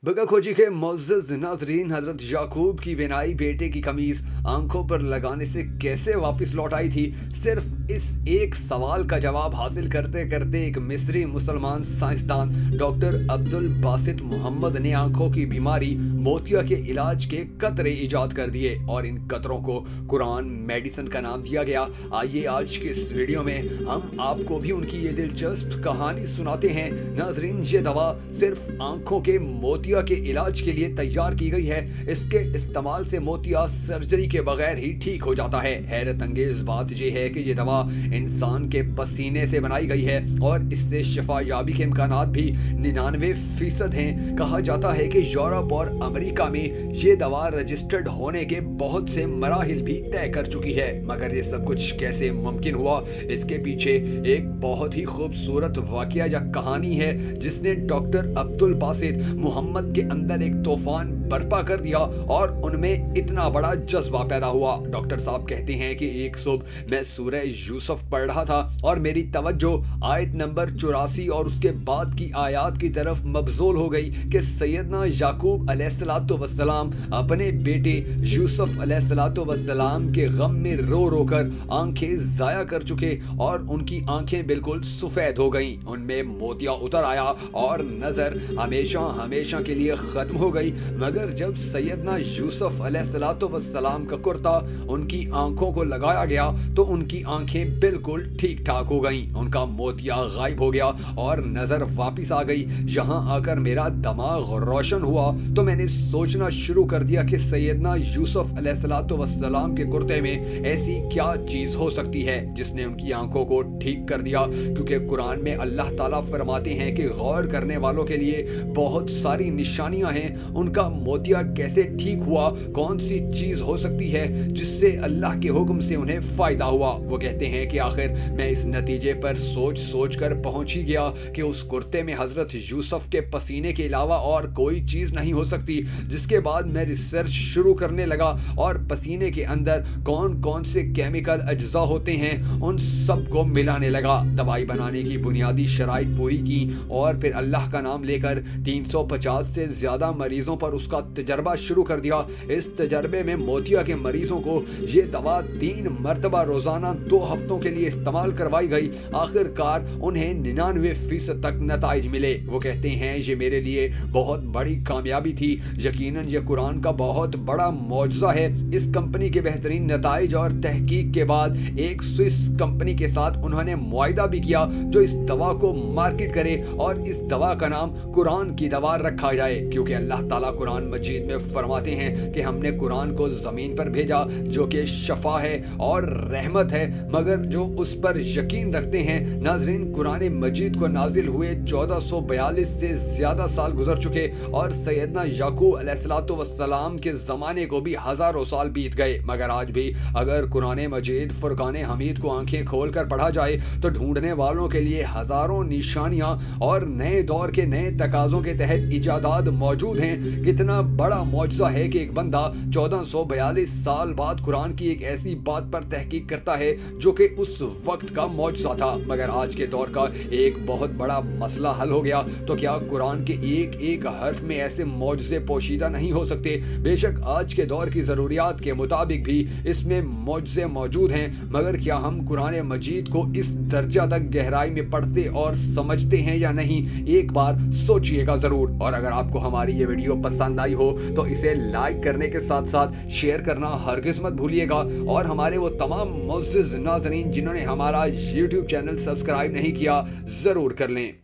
बगा खोजी के मुअज़्ज़ज़ नाज़रीन, हज़रत याकूब की बिनाई बेटे की कमीज़ आंखों पर लगाने से कैसे वापस लौट आई थी, सिर्फ इस एक सवाल का जवाब हासिल करते करते एक मिस्री मुसलमान साइंसदान डॉक्टर अब्दुल बासित मोहम्मद ने आंखों की बीमारी मोतिया के इलाज के कतरे इजाद कर दिए और इन कतरों को कुरान मेडिसिन का नाम दिया गया। आइए आज के इस वीडियो में हम आपको भी उनकी ये दिलचस्प कहानी सुनाते हैं। नाज़रीन, ये दवा सिर्फ आंखों के मोतिया के इलाज के लिए तैयार की गई है। इसके इस्तेमाल से मोतिया सर्जरी के बगैर ही ठीक हो जाता है। हैरत अंगेज बात यह है कि ये दवा इंसान के पसीने से बनाई गई है और इससे शिफा याबी के इम्कानात भी 99% हैं। कहा जाता है कि यूरोप और अमेरिका में ये दवा रजिस्टर्ड होने के बहुत से मराहिल भी तय कर चुकी है, मगर ये सब कुछ कैसे मुमकिन हुआ, इसके पीछे एक बहुत ही खूबसूरत वाकया या कहानी है जिसने डॉक्टर अब्दुल बासित मोहम्मद के अंदर एक तूफान बर्पा कर दिया और उनमें इतना बड़ा जज्बा पैदा हुआ। डॉक्टर साहब कहते हैं कि एक सुबह मैं सूरह यूसुफ पढ़ रहा था और मेरी तवज्जो आयत नंबर 84 और उसके बाद की आयत की तरफ मबजूल हो गई कि सैयदना याकूब अलैहिस्सलाम अपने बेटे यूसुफ अलैहिस्सलाम के गम में रो रो कर आंखें जाया कर चुके और उनकी आंखें बिल्कुल सफेद हो गईं, उनमें मोतिया उतर आया और नजर हमेशा हमेशा के लिए खत्म हो गई। मगर जब सैयदना यूसुफ अलैहिस्सलाम का कुर्ता उनकी आंखों को लगाया गया तो उनकी आंखें बिल्कुल ठीक ठाक हो गईं, उनका मोतिया गायब हो गया और नजर वापस आ गई। यहाँ आकर मेरा दिमाग रोशन हुआ तो मैंने सोचना शुरू कर दिया कि सैयदना यूसुफ अलैहिस्सलाम के कुर्ते में ऐसी क्या चीज हो सकती है जिसने उनकी आंखों को ठीक कर दिया, क्योंकि कुरान में अल्लाह ताला फरमाते हैं कि गौर करने वालों के लिए बहुत सारी निशानियां हैं। उनका मोतिया कैसे ठीक हुआ, कौन सी चीज हो सकती है जिससे अल्लाह के हुक्म से उन्हें फायदा हुआ। वो कहते हैं कि आखिर मैं इस नतीजे पर सोच सोच कर पहुंच ही गया कि उस कुर्ते में हजरत यूसुफ के पसीने के अलावा और कोई चीज नहीं हो सकती। जिसके बाद मैं रिसर्च शुरू करने लगा और पसीने के अंदर कौन कौन से केमिकल अज्जा होते हैं उन सब को मिलाने लगा, दवाई बनाने की बुनियादी शराइत पूरी की और फिर अल्लाह का नाम लेकर 350 से ज्यादा मरीजों पर उसका तजर्बा शुरू कर दिया। इस तजर्बे में मोतिया के मरीजों को ये दवा 3 मरतबा रोजाना 2 हफ्तों के लिए इस्तेमाल करवाई गई। आखिरकार उन्हें 99% तक नताइज मिले। वो कहते हैं ये मेरे लिए बहुत बड़ी कामयाबी थी, यकीनन ये कुरान का बहुत बड़ा मौजज़ा है। इस कंपनी के बेहतरीन नताइज और तहकीक के बाद एक स्विस कंपनी के साथ उन्होंने मुआहिदा भी किया जो इस दवा को मार्केट करे और इस दवा का नाम कुरान की दवा रखा जाए, क्योंकि अल्लाह ताला कुरान मजीद में फरमाते हैं कि हमने कुरान को जमीन पर भेजा जो कि शफा है और रहमत है, मगर जो उस पर यकीन रखते हैं। नाज़रीन, कुरान मजीद को नाजिल हुए 1442 से ज्यादा साल गुजर चुके और सैयदना याकूब अलैहिस्सलाम के जमाने को भी हजारों साल बीत गए, मगर आज भी अगर कुरान मजीद फुरकान हमीद को आंखें खोल कर पढ़ा जाए तो ढूंढने वालों के लिए हजारों निशानियां और नए दौर के नए तकाजों के तहत इजादात मौजूद हैं। कितना बड़ा मौजज़ा है कि एक बंदा 1442 साल बाद कुरान की एक ऐसी बात पर तहकीक करता है जो कि उस वक्त का मौजज़ा था, मगर आज के दौर का एक बहुत बड़ा मसला हल हो गया। तो क्या कुरान के एक एक हर्फ में ऐसे मौजज़े पोशीदा नहीं हो सकते? बेशक आज के दौर की ज़रूरियात के मुताबिक भी इसमें मौजज़े मौजूद हैं, मगर क्या हम कुरान मजीद को इस दर्जा तक गहराई में पढ़ते और समझते हैं या नहीं, एक बार सोचिएगा ज़रूर। और अगर आपको हमारी ये वीडियो पसंद आई हो तो इसे लाइक करने के साथ साथ शेयर करना हरगिज़ मत भूलिएगा और हमारे वो तमाम मुअज़्ज़ज़ नाज़रीन जिन्होंने हमारा YouTube चैनल सब्सक्राइब नहीं किया ज़रूर कर लें।